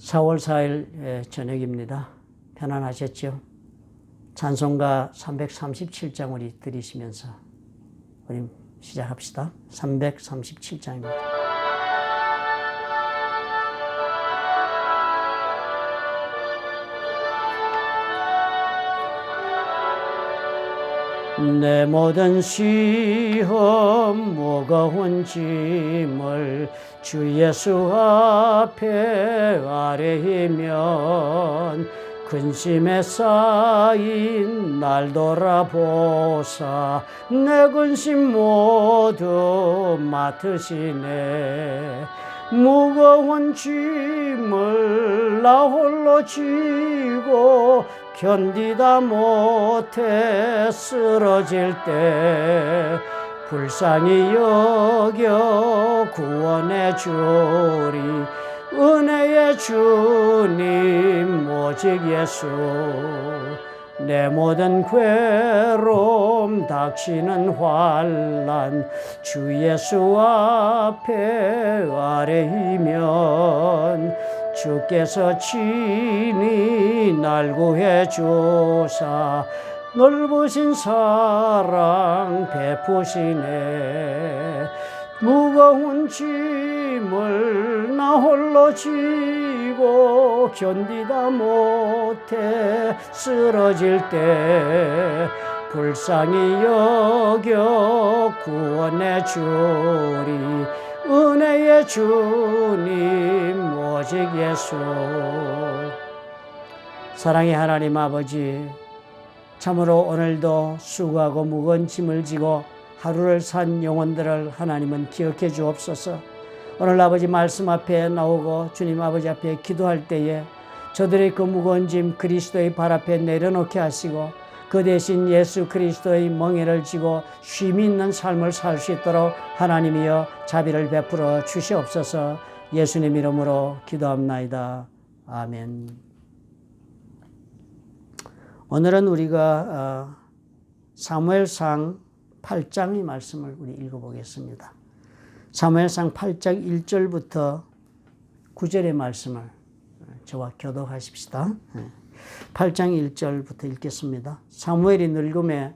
4월 4일 저녁입니다. 편안하셨죠? 찬송가 337장 우리 들으시면서 우리 시작합시다. 337장입니다. 내 모든 시험 무거운 짐을 주 예수 앞에 아뢰이면 근심에 쌓인 날 돌아보사 내 근심 모두 맡으시네. 무거운 짐을 나 홀로 지고 견디다 못해 쓰러질 때 불쌍히 여겨 구원해 주리 은혜의 주님 오직 예수. 내 모든 괴로움 닥치는 환난 주 예수 앞에 아뢰이면 주께서 친히 날 구해 주사 넓으신 사랑 베푸시네. 무거운 짐을 나 홀로 지고 견디다 못해 쓰러질 때 불쌍히 여겨 구원해 주리 은혜의 주님 오직 예수. 사랑의 하나님 아버지, 참으로 오늘도 수고하고 무거운 짐을 지고 하루를 산 영혼들을 하나님은 기억해 주옵소서. 오늘 아버지 말씀 앞에 나오고 주님 아버지 앞에 기도할 때에 저들의 그 무거운 짐 그리스도의 발 앞에 내려놓게 하시고 그 대신 예수 그리스도의 멍에를 지고 쉼이 있는 삶을 살 수 있도록 하나님이여 자비를 베풀어 주시옵소서. 예수님 이름으로 기도합나이다. 아멘. 오늘은 우리가 사무엘상 8장의 말씀을 우리 읽어보겠습니다. 사무엘상 8장 1절부터 9절의 말씀을 저와 교독하십시다. 8장 1절부터 읽겠습니다. 사무엘이 늙음에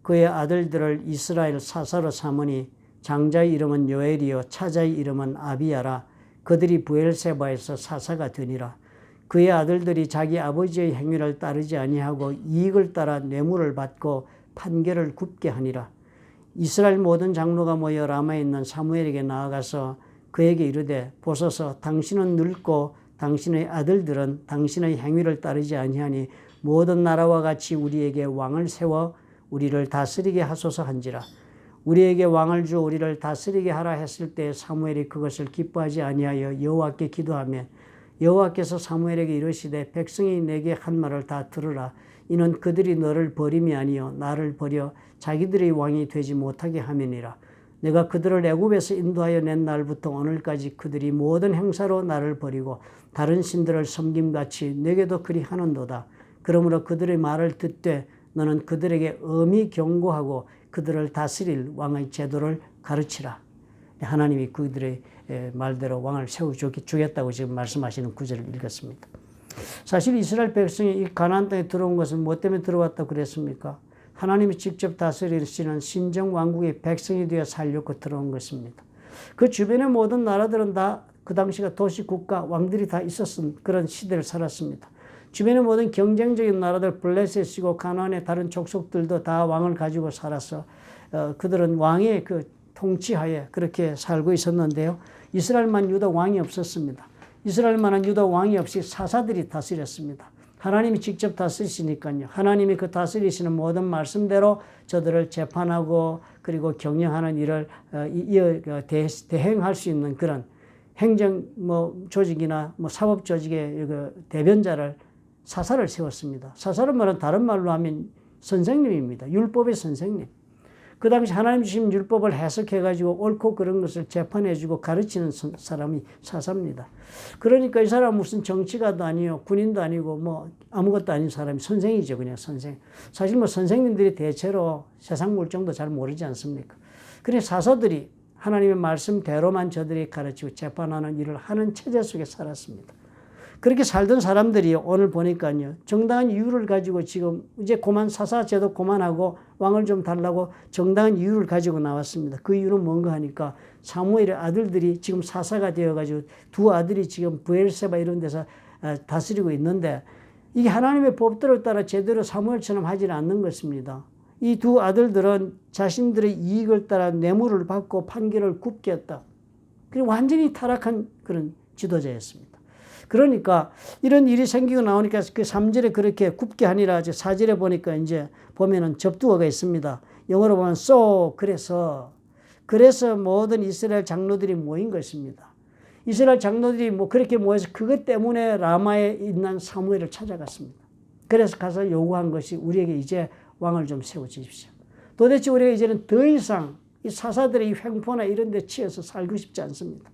그의 아들들을 이스라엘 사사로 삼으니 장자의 이름은 요엘이요 차자의 이름은 아비야라. 그들이 브엘세바에서 사사가 되니라. 그의 아들들이 자기 아버지의 행위를 따르지 아니하고 이익을 따라 뇌물을 받고 판결을 굽게 하니라. 이스라엘 모든 장로가 모여 라마에 있는 사무엘에게 나아가서 그에게 이르되 보소서 당신은 늙고 당신의 아들들은 당신의 행위를 따르지 아니하니 모든 나라와 같이 우리에게 왕을 세워 우리를 다스리게 하소서 한지라. 우리에게 왕을 주 우리를 다스리게 하라 했을 때 사무엘이 그것을 기뻐하지 아니하여 여호와께 기도하며 여호와께서 사무엘에게 이르시되 백성이 내게 한 말을 다 들으라. 이는 그들이 너를 버림이 아니요 나를 버려 자기들의 왕이 되지 못하게 함이니라. 내가 그들을 애굽에서 인도하여 낸 날부터 오늘까지 그들이 모든 행사로 나를 버리고 다른 신들을 섬김같이 내게도 그리 하는도다. 그러므로 그들의 말을 듣되 너는 그들에게 엄히 경고하고 그들을 다스릴 왕의 제도를 가르치라. 하나님이 그들의 말대로 왕을 세워주겠다고 지금 말씀하시는 구절을 읽었습니다. 사실 이스라엘 백성이 이 가나안 땅에 들어온 것은 뭐 때문에 들어왔다고 그랬습니까? 하나님이 직접 다스리시는 신정 왕국의 백성이 되어 살려고 들어온 것입니다. 그 주변의 모든 나라들은 다 그 당시가 도시 국가 왕들이 다 있었던 그런 시대를 살았습니다. 주변의 모든 경쟁적인 나라들 블레셋이고 가나안의 다른 족속들도 다 왕을 가지고 살아서 그들은 왕의 그 통치하에 그렇게 살고 있었는데요. 이스라엘만 유다 왕이 없었습니다. 이스라엘만한 유다 왕이 없이 사사들이 다스렸습니다. 하나님이 직접 다스리시니까요. 하나님이 그 다스리시는 모든 말씀대로 저들을 재판하고 그리고 경영하는 일을 대행할 수 있는 그런 행정 조직이나 사법 조직의 대변자를 사사를 세웠습니다. 사사는 말은 다른 말로 하면 선생님입니다. 율법의 선생님. 그 당시 하나님 주신 율법을 해석해가지고 옳고 그런 것을 재판해주고 가르치는 사람이 사사입니다. 그러니까 이 사람은 무슨 정치가도 아니요, 군인도 아니고 아무것도 아닌 사람이 선생이죠. 그냥 선생. 사실 선생님들이 대체로 세상 물정도 잘 모르지 않습니까? 그래 사사들이 하나님의 말씀대로만 저들이 가르치고 재판하는 일을 하는 체제 속에 살았습니다. 그렇게 살던 사람들이 오늘 보니까요, 정당한 이유를 가지고 지금 이제 사사제도 그만하고 왕을 좀 달라고 정당한 이유를 가지고 나왔습니다. 그 이유는 뭔가 하니까 사무엘의 아들들이 지금 사사가 되어가지고 두 아들이 지금 브엘세바 이런 데서 다스리고 있는데 이게 하나님의 법대로 따라 제대로 사무엘처럼 하지는 않는 것입니다. 이 두 아들들은 자신들의 이익을 따라 뇌물을 받고 판결을 굽게 했다. 그리고 완전히 타락한 그런 지도자였습니다. 그러니까 이런 일이 생기고 나오니까 그 3절에 그렇게 굽게 하니라. 4절에 보니까 이제 보면은 접두어가 있습니다. 영어로 보면 so 그래서 모든 이스라엘 장로들이 모인 것입니다. 이스라엘 장로들이 그렇게 모여서 그것 때문에 라마에 있는 사무엘을 찾아갔습니다. 그래서 가서 요구한 것이 우리에게 이제 왕을 좀 세워 주십시오. 도대체 우리가 이제는 더 이상 이 사사들의 이 횡포나 이런 데 치여서 살고 싶지 않습니다.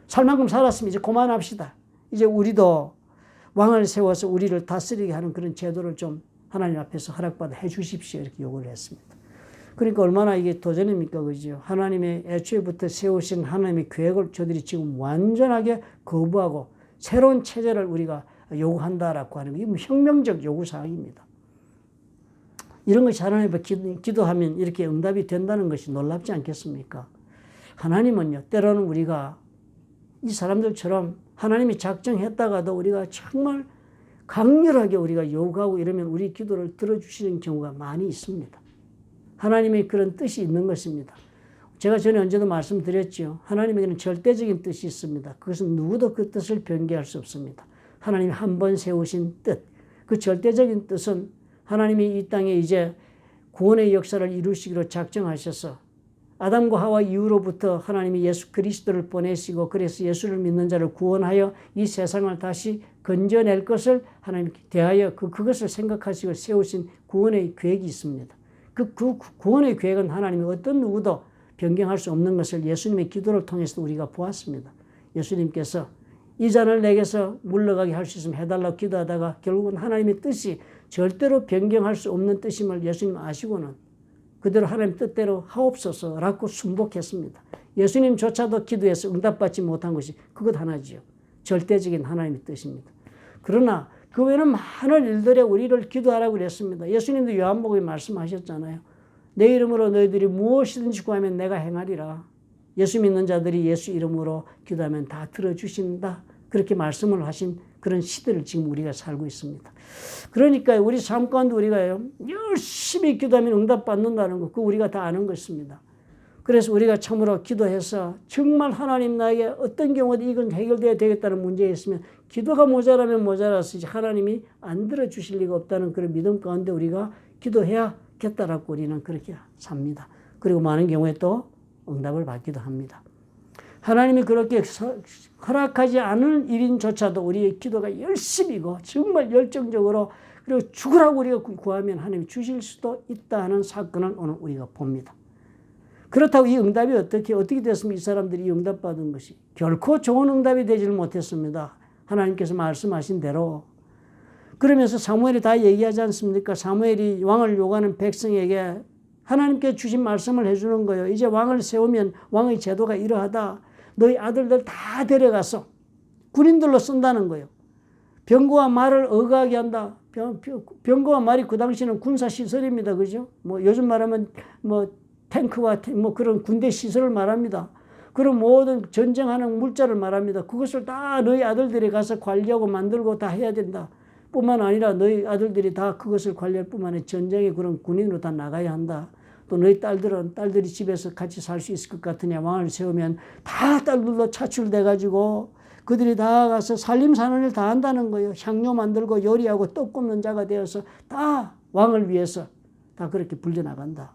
살 만큼 살았으면 이제 그만합시다. 이제 우리도 왕을 세워서 우리를 다스리게 하는 그런 제도를 좀 하나님 앞에서 허락받아 해 주십시오. 이렇게 요구를 했습니다. 그러니까 얼마나 이게 도전입니까? 그죠? 하나님의 애초에부터 세우신 하나님의 계획을 저들이 지금 완전하게 거부하고 새로운 체제를 우리가 요구한다라고 하는 게 혁명적 요구사항입니다. 이런 것이 하나님 앞에 기도하면 이렇게 응답이 된다는 것이 놀랍지 않겠습니까? 하나님은요, 때로는 우리가 이 사람들처럼 하나님이 작정했다가도 우리가 정말 강렬하게 우리가 요구하고 이러면 우리 기도를 들어주시는 경우가 많이 있습니다. 하나님의 그런 뜻이 있는 것입니다. 제가 전에 언제도 말씀드렸죠. 하나님에게는 절대적인 뜻이 있습니다. 그것은 누구도 그 뜻을 변개할 수 없습니다. 하나님이 한 번 세우신 뜻, 그 절대적인 뜻은 하나님이 이 땅에 이제 구원의 역사를 이루시기로 작정하셔서 아담과 하와 이후로부터 하나님이 예수 그리스도를 보내시고 그래서 예수를 믿는 자를 구원하여 이 세상을 다시 건져낼 것을 하나님 대하여 그것을 생각하시고 세우신 구원의 계획이 있습니다. 그 구원의 계획은 하나님이 어떤 누구도 변경할 수 없는 것을 예수님의 기도를 통해서 우리가 보았습니다. 예수님께서 이 잔을 내게서 물러가게 할 수 있으면 해달라고 기도하다가 결국은 하나님의 뜻이 절대로 변경할 수 없는 뜻임을 예수님 아시고는 그대로 하나님 뜻대로 하옵소서라고 순복했습니다. 예수님조차도 기도해서 응답받지 못한 것이 그것 하나지요. 절대적인 하나님의 뜻입니다. 그러나 그 외에는 많은 일들에 우리를 기도하라고 그랬습니다. 예수님도 요한복음에 말씀하셨잖아요. 내 이름으로 너희들이 무엇이든지 구하면 내가 행하리라. 예수 믿는 자들이 예수 이름으로 기도하면 다 들어주신다. 그렇게 말씀을 하신 그런 시대를 지금 우리가 살고 있습니다. 그러니까 우리 삶 가운데 우리가 열심히 기도하면 응답받는다는 거, 그거 우리가 다 아는 것입니다. 그래서 우리가 참으로 기도해서 정말 하나님 나에게 어떤 경우도 이건 해결돼야 되겠다는 문제가 있으면 기도가 모자라면 모자라서 하나님이 안 들어주실 리가 없다는 그런 믿음 가운데 우리가 기도해야겠다라고 우리는 그렇게 삽니다. 그리고 많은 경우에 또 응답을 받기도 합니다. 하나님이 그렇게 허락하지 않은 일인조차도 우리의 기도가 열심이고 정말 열정적으로 그리고 죽으라고 우리가 구하면 하나님이 주실 수도 있다 하는 사건을 오늘 우리가 봅니다. 그렇다고 이 응답이 어떻게 됐으면 이 사람들이 이 응답받은 것이 결코 좋은 응답이 되지를 못했습니다. 하나님께서 말씀하신 대로. 그러면서 사무엘이 다 얘기하지 않습니까? 사무엘이 왕을 요구하는 백성에게 하나님께 주신 말씀을 해주는 거예요. 이제 왕을 세우면 왕의 제도가 이러하다. 너희 아들들 다 데려가서 군인들로 쓴다는 거예요. 병거와 말을 어가게 한다. 병거와 말이 그 당시는 군사시설입니다. 그죠? 요즘 말하면 탱크와 그런 군대 시설을 말합니다. 그런 모든 전쟁하는 물자를 말합니다. 그것을 다 너희 아들들이 가서 관리하고 만들고 다 해야 된다. 뿐만 아니라 너희 아들들이 다 그것을 관리할 뿐만 아니라 전쟁의 그런 군인으로 다 나가야 한다. 또 너희 딸들이 집에서 같이 살 수 있을 것 같으냐. 왕을 세우면 다 딸들도 차출돼가지고 그들이 다 가서 살림 사는 일 다 한다는 거예요. 향료 만들고 요리하고 떡 굽는 자가 되어서 다 왕을 위해서 다 그렇게 불려나간다.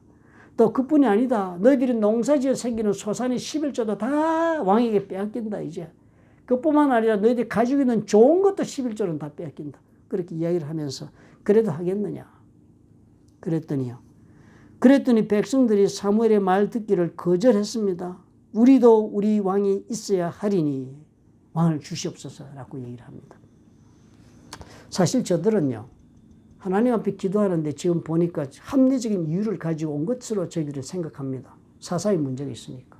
또 그뿐이 아니다. 너희들이 농사지어 생기는 소산의 11조도 다 왕에게 빼앗긴다 이제. 그뿐만 아니라 너희들이 가지고 있는 좋은 것도 11조는 다 빼앗긴다. 그렇게 이야기를 하면서 그래도 하겠느냐. 그랬더니 백성들이 사무엘의 말 듣기를 거절했습니다. 우리도 우리 왕이 있어야 하리니 왕을 주시옵소서라고 얘기를 합니다. 사실 저들은요. 하나님 앞에 기도하는데 지금 보니까 합리적인 이유를 가지고 온 것으로 저희들은 생각합니다. 사사의 문제가 있으니까.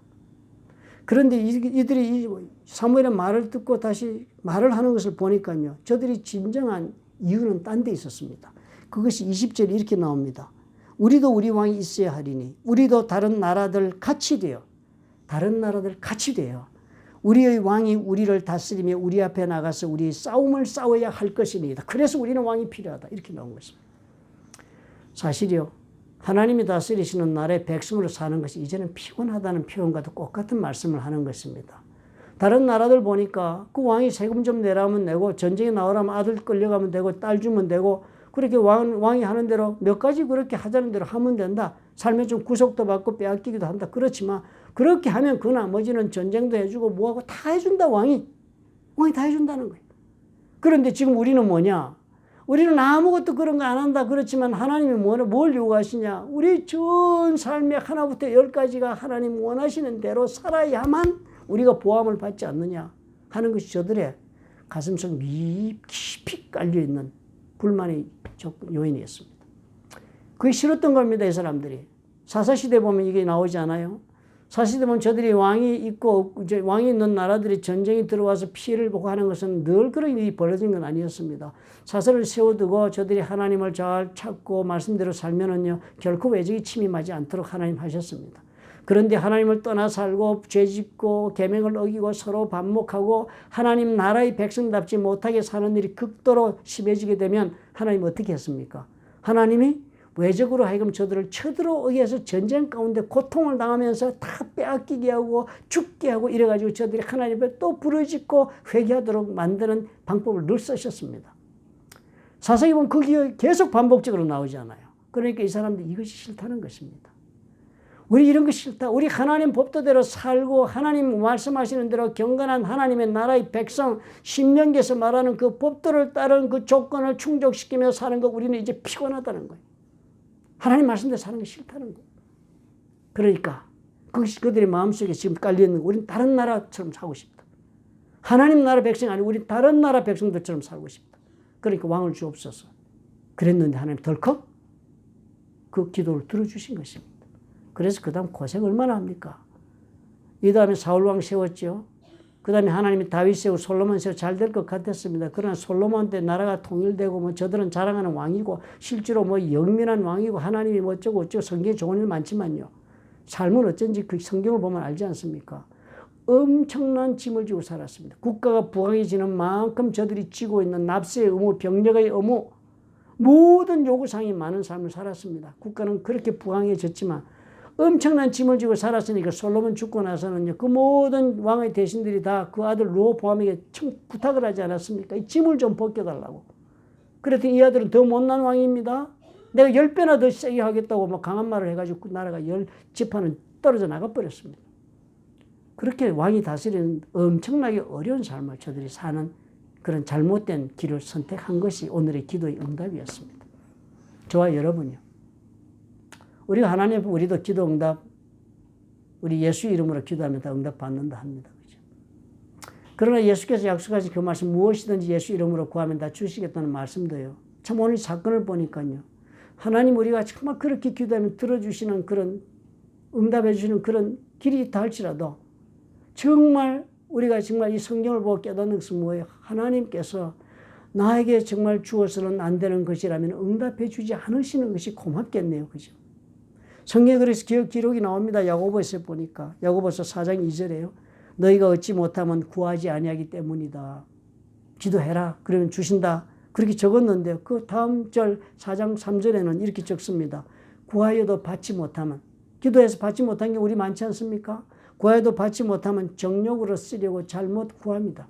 그런데 이들이 사무엘의 말을 듣고 다시 말을 하는 것을 보니까요. 저들이 진정한 이유는 딴 데 있었습니다. 그것이 20절에 이렇게 나옵니다. 우리도 우리 왕이 있어야 하리니 우리도 다른 나라들 같이 돼요. 우리의 왕이 우리를 다스리며 우리 앞에 나가서 우리의 싸움을 싸워야 할 것이니이다. 그래서 우리는 왕이 필요하다. 이렇게 나온 것입니다. 사실이요. 하나님이 다스리시는 나라의 백성으로 사는 것이 이제는 피곤하다는 표현과도 똑같은 말씀을 하는 것입니다. 다른 나라들 보니까 그 왕이 세금 좀 내라면 내고 전쟁에 나오라면 아들 끌려가면 되고 딸 주면 되고 그렇게 왕이 하는 대로 몇 가지 그렇게 하자는 대로 하면 된다. 삶에 좀 구속도 받고 빼앗기기도 한다. 그렇지만 그렇게 하면 그 나머지는 전쟁도 해주고 뭐하고 다 해준다. 왕이 다 해준다는 거예요. 그런데 지금 우리는 뭐냐? 우리는 아무것도 그런 거 안 한다. 그렇지만 하나님이 뭘 요구하시냐? 우리 전 삶의 하나부터 10가지가 하나님 원하시는 대로 살아야만 우리가 보함을 받지 않느냐 하는 것이 저들의 가슴속 깊이 깔려있는 불만의 요인이었습니다. 그게 싫었던 겁니다. 이 사람들이. 사사시대 보면 이게 나오지 않아요? 사실은 보면 저들이 왕이 있고 이제 왕이 있는 나라들이 전쟁이 들어와서 피해를 보고 하는 것은 늘 그런 일이 벌어진 건 아니었습니다. 사설을 세워두고 저들이 하나님을 잘 찾고 말씀대로 살면은요 결코 외적이 침입하지 않도록 하나님 하셨습니다. 그런데 하나님을 떠나 살고 죄짓고 계명을 어기고 서로 반목하고 하나님 나라의 백성답지 못하게 사는 일이 극도로 심해지게 되면 하나님 어떻게 했습니까? 하나님이 외적으로 하여금 저들을 쳐들어오게 해서 전쟁 가운데 고통을 당하면서 다 빼앗기게 하고 죽게 하고 이래가지고 저들이 하나님 앞에 또 부르짖고 회개하도록 만드는 방법을 늘 쓰셨습니다. 사사기 보면 그게 계속 반복적으로 나오지 않아요. 그러니까 이 사람들이 이것이 싫다는 것입니다. 우리 이런 거 싫다. 우리 하나님 법도대로 살고 하나님 말씀하시는 대로 경건한 하나님의 나라의 백성 신명기에서 말하는 그 법도를 따른 그 조건을 충족시키며 사는 거 우리는 이제 피곤하다는 거예요. 하나님 말씀대로 사는 게 싫다는 거예요. 그러니까 그것이 그들의 마음속에 지금 깔려있는 우리는 다른 나라처럼 살고 싶다. 하나님 나라 백성이 아니고 우리는 다른 나라 백성들처럼 살고 싶다. 그러니까 왕을 주옵소서. 그랬는데 하나님 덜컥 그 기도를 들어주신 것입니다. 그래서 그 다음 고생 얼마나 합니까? 이 다음에 사울왕 세웠죠. 그 다음에 하나님이 다윗 세우고 솔로몬 세우고 잘 될 것 같았습니다. 그러나 솔로몬 때 나라가 통일되고 뭐 저들은 자랑하는 왕이고 실제로 뭐 영민한 왕이고 하나님이 뭐 어쩌고 성경에 좋은 일 많지만요. 삶은 어쩐지 그 성경을 보면 알지 않습니까? 엄청난 짐을 지고 살았습니다. 국가가 부강해지는 만큼 저들이 지고 있는 납세의 의무, 병력의 의무, 모든 요구사항이 많은 삶을 살았습니다. 국가는 그렇게 부강해졌지만 엄청난 짐을 지고 살았으니까 솔로몬 죽고 나서는 그 모든 왕의 대신들이 다 그 아들 르호보암에게 부탁을 하지 않았습니까? 이 짐을 좀 벗겨달라고. 그랬더니 이 아들은 더 못난 왕입니다. 내가 10배나 더 세게 하겠다고 막 강한 말을 해가지고 그 나라가 10지파는 떨어져 나가버렸습니다. 그렇게 왕이 다스리는 엄청나게 어려운 삶을 저들이 사는 그런 잘못된 길을 선택한 것이 오늘의 기도의 응답이었습니다. 저와 여러분이요. 우리가 하나님 앞에 우리도 기도 응답, 우리 예수 이름으로 기도하면 다 응답 받는다 합니다. 그죠? 그러나 예수께서 약속하신 그 말씀 무엇이든지 예수 이름으로 구하면 다 주시겠다는 말씀도요. 참 오늘 사건을 보니까요. 하나님 우리가 정말 그렇게 기도하면 들어주시는 그런 응답해 주시는 그런 길이 있다 할지라도 정말 우리가 정말 이 성경을 보고 깨닫는 것은 뭐예요? 하나님께서 나에게 정말 주어서는 안 되는 것이라면 응답해 주지 않으시는 것이 고맙겠네요. 그죠? 성경에 그래서 기록이 나옵니다. 야고보에서 보니까 야고보서 4장 2절에요. 너희가 얻지 못하면 구하지 아니하기 때문이다. 기도해라. 그러면 주신다. 그렇게 적었는데요. 그 다음 절 4장 3절에는 이렇게 적습니다. 구하여도 받지 못하면, 기도해서 받지 못한 게 우리 많지 않습니까? 구하여도 받지 못하면 정욕으로 쓰려고 잘못 구합니다.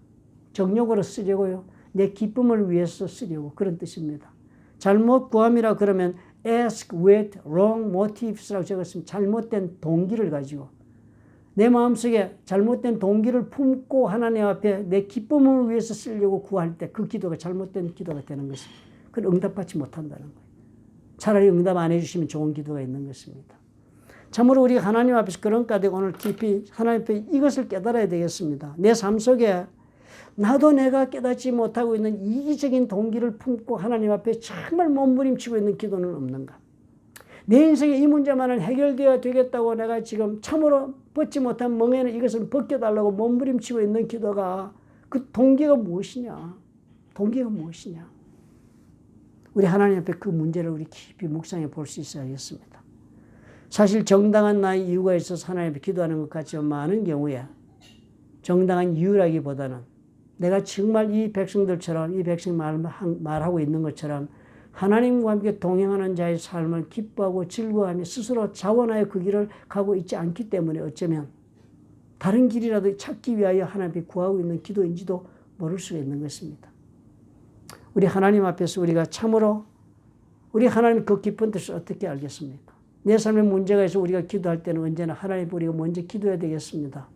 정욕으로 쓰려고요. 내 기쁨을 위해서 쓰려고 그런 뜻입니다. 잘못 구함이라 그러면 ask with wrong motives라고 적었으면 잘못된 동기를 가지고 내 마음속에 잘못된 동기를 품고 하나님 앞에 내 기쁨을 위해서 쓰려고 구할 때 그 기도가 잘못된 기도가 되는 것입니다. 그걸 응답받지 못한다는 거예요. 차라리 응답 안 해주시면 좋은 기도가 있는 것입니다. 참으로 우리가 하나님 앞에서 그런 까닭 오늘 깊이 하나님 앞에 이것을 깨달아야 되겠습니다. 내 삶 속에 나도 내가 깨닫지 못하고 있는 이기적인 동기를 품고 하나님 앞에 정말 몸부림치고 있는 기도는 없는가? 내 인생에 이 문제만은 해결되어야 되겠다고 내가 지금 참으로 벗지 못한 멍에는 이것을 벗겨달라고 몸부림치고 있는 기도가 그 동기가 무엇이냐? 동기가 무엇이냐? 우리 하나님 앞에 그 문제를 우리 깊이 묵상해 볼 수 있어야겠습니다. 사실 정당한 나의 이유가 있어서 하나님 앞에 기도하는 것 같지만 많은 경우에 정당한 이유라기보다는 내가 정말 이 백성들처럼 이 백성 말하고 있는 것처럼 하나님과 함께 동행하는 자의 삶을 기뻐하고 즐거워하며 스스로 자원하여 그 길을 가고 있지 않기 때문에 어쩌면 다른 길이라도 찾기 위하여 하나님 앞에 구하고 있는 기도인지도 모를 수가 있는 것입니다. 우리 하나님 앞에서 우리가 참으로 우리 하나님 그 깊은 뜻을 어떻게 알겠습니까? 내 삶에 문제가 있어 우리가 기도할 때는 언제나 하나님 우리가 먼저 기도해야 되겠습니다.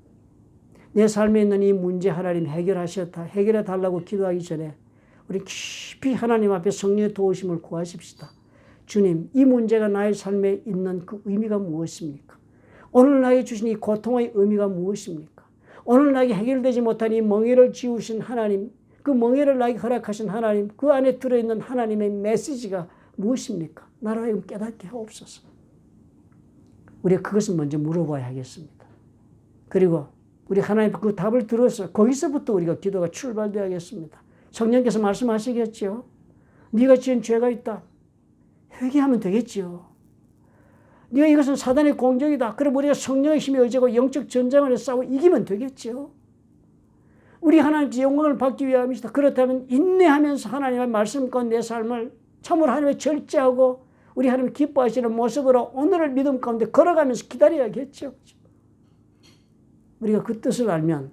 내 삶에 있는 이 문제 하나님 해결해 달라고 기도하기 전에 우리 깊이 하나님 앞에 성령의 도우심을 구하십시다. 주님, 이 문제가 나의 삶에 있는 그 의미가 무엇입니까? 오늘 나에게 주신 이 고통의 의미가 무엇입니까? 오늘 나에게 해결되지 못한 이 멍에를 지우신 하나님, 그 멍에를 나에게 허락하신 하나님, 그 안에 들어있는 하나님의 메시지가 무엇입니까? 나로 하여금 깨닫게 하옵소서. 우리가 그것을 먼저 물어봐야 하겠습니다. 그리고 우리 하나님 그 답을 들어서 거기서부터 우리가 기도가 출발되어야겠습니다. 성령께서 말씀하시겠죠. 네가 지은 죄가 있다. 회개하면 되겠죠. 네가 이것은 사단의 공격이다. 그럼 우리가 성령의 힘에 의지하고 영적 전쟁을 해서 싸우고 이기면 되겠죠. 우리 하나님께 영광을 받기 위함이다. 그렇다면 인내하면서 하나님의 말씀과 내 삶을 참으로 하나님의 절제하고 우리 하나님 기뻐하시는 모습으로 오늘을 믿음 가운데 걸어가면서 기다려야겠죠. 우리가 그 뜻을 알면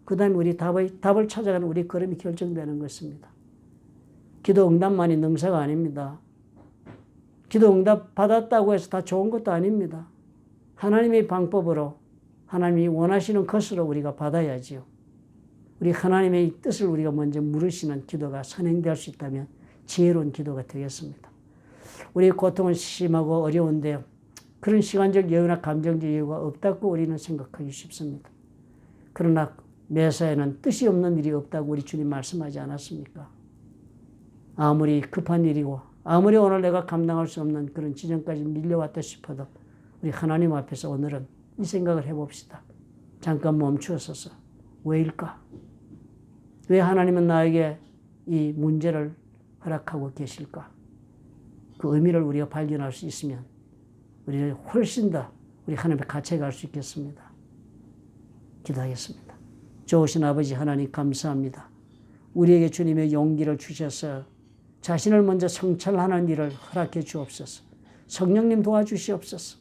그 다음에 우리 답을 찾아가는 우리 걸음이 결정되는 것입니다. 기도 응답만이 능사가 아닙니다. 기도 응답 받았다고 해서 다 좋은 것도 아닙니다. 하나님의 방법으로 하나님이 원하시는 것으로 우리가 받아야지요. 우리 하나님의 뜻을 우리가 먼저 물으시는 기도가 선행될 수 있다면 지혜로운 기도가 되겠습니다. 우리의 고통은 심하고 어려운데 그런 시간적 여유나 감정적 여유가 없다고 우리는 생각하기 쉽습니다. 그러나 매사에는 뜻이 없는 일이 없다고 우리 주님 말씀하지 않았습니까? 아무리 급한 일이고 아무리 오늘 내가 감당할 수 없는 그런 지점까지 밀려왔다 싶어도 우리 하나님 앞에서 오늘은 이 생각을 해봅시다. 잠깐 멈추어서서 왜일까? 왜 하나님은 나에게 이 문제를 허락하고 계실까? 그 의미를 우리가 발견할 수 있으면 우리는 훨씬 더 우리 하나님 앞에 갇혀갈 수 있겠습니다. 기도하겠습니다. 좋으신 아버지 하나님 감사합니다. 우리에게 주님의 용기를 주셔서 자신을 먼저 성찰하는 일을 허락해 주옵소서. 성령님 도와주시옵소서.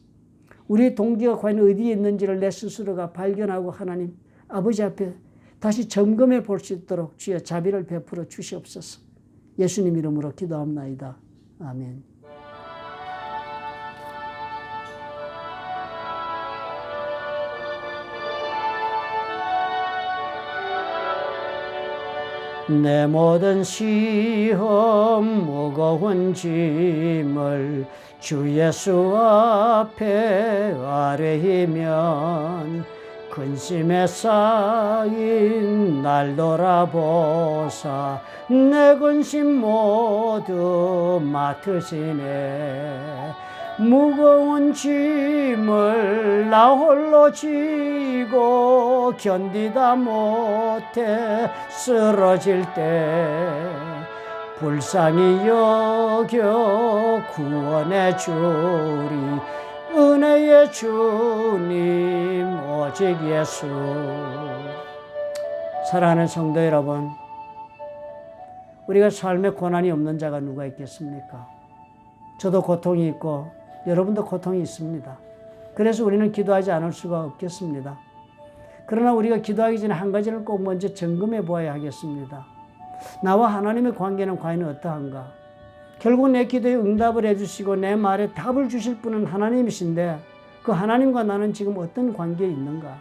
우리의 동기가 과연 어디에 있는지를 내 스스로가 발견하고 하나님 아버지 앞에 다시 점검해 볼 수 있도록 주의 자비를 베풀어 주시옵소서. 예수님 이름으로 기도합나이다. 아멘. 내 모든 시험 무거운 짐을 주 예수 앞에 아뢰이면 근심에 쌓인 날 돌아보사 내 근심 모두 맡으시네. 무거운 짐을 나 홀로 지고 견디다 못해 쓰러질 때 불쌍히 여겨 구원해 주리 은혜의 주님 오직 예수. 사랑하는 성도 여러분, 우리가 삶에 고난이 없는 자가 누가 있겠습니까? 저도 고통이 있고 여러분도 고통이 있습니다. 그래서 우리는 기도하지 않을 수가 없겠습니다. 그러나 우리가 기도하기 전에 한 가지를 꼭 먼저 점검해 보아야 하겠습니다. 나와 하나님의 관계는 과연 어떠한가? 결국 내 기도에 응답을 해주시고 내 말에 답을 주실 분은 하나님이신데 그 하나님과 나는 지금 어떤 관계에 있는가?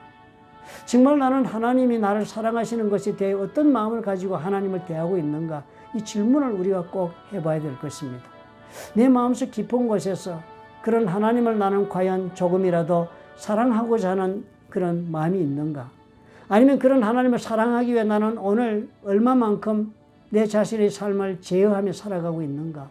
정말 나는 하나님이 나를 사랑하시는 것에 대해 어떤 마음을 가지고 하나님을 대하고 있는가? 이 질문을 우리가 꼭 해봐야 될 것입니다. 내 마음속 깊은 곳에서 그런 하나님을 나는 과연 조금이라도 사랑하고자 하는 그런 마음이 있는가? 아니면 그런 하나님을 사랑하기 위해 나는 오늘 얼마만큼 내 자신의 삶을 제어하며 살아가고 있는가?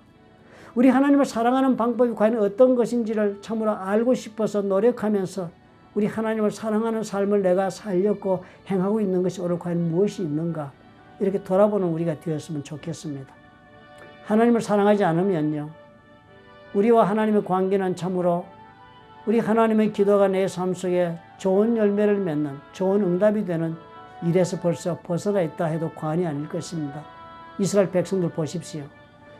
우리 하나님을 사랑하는 방법이 과연 어떤 것인지를 참으로 알고 싶어서 노력하면서 우리 하나님을 사랑하는 삶을 내가 살렸고 행하고 있는 것이 오늘 과연 무엇이 있는가, 이렇게 돌아보는 우리가 되었으면 좋겠습니다. 하나님을 사랑하지 않으면요, 우리와 하나님의 관계는 참으로 우리 하나님의 기도가 내 삶 속에 좋은 열매를 맺는, 좋은 응답이 되는 일에서 벌써 벗어나 있다 해도 과언이 아닐 것입니다. 이스라엘 백성들 보십시오.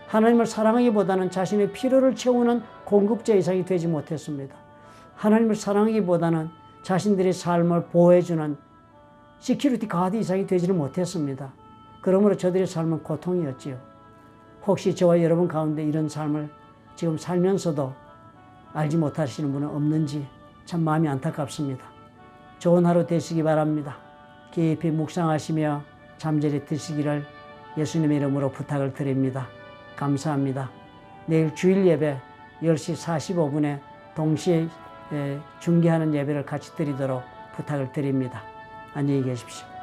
하나님을 사랑하기보다는 자신의 필요를 채우는 공급자 이상이 되지 못했습니다. 하나님을 사랑하기보다는 자신들의 삶을 보호해주는 시큐리티 가드 이상이 되지는 못했습니다. 그러므로 저들의 삶은 고통이었지요. 혹시 저와 여러분 가운데 이런 삶을 지금 살면서도 알지 못하시는 분은 없는지 참 마음이 안타깝습니다. 좋은 하루 되시기 바랍니다. 깊이 묵상하시며 잠자리 드시기를 예수님의 이름으로 부탁을 드립니다. 감사합니다. 내일 주일 예배 10시 45분에 동시에 중계하는 예배를 같이 드리도록 부탁을 드립니다. 안녕히 계십시오.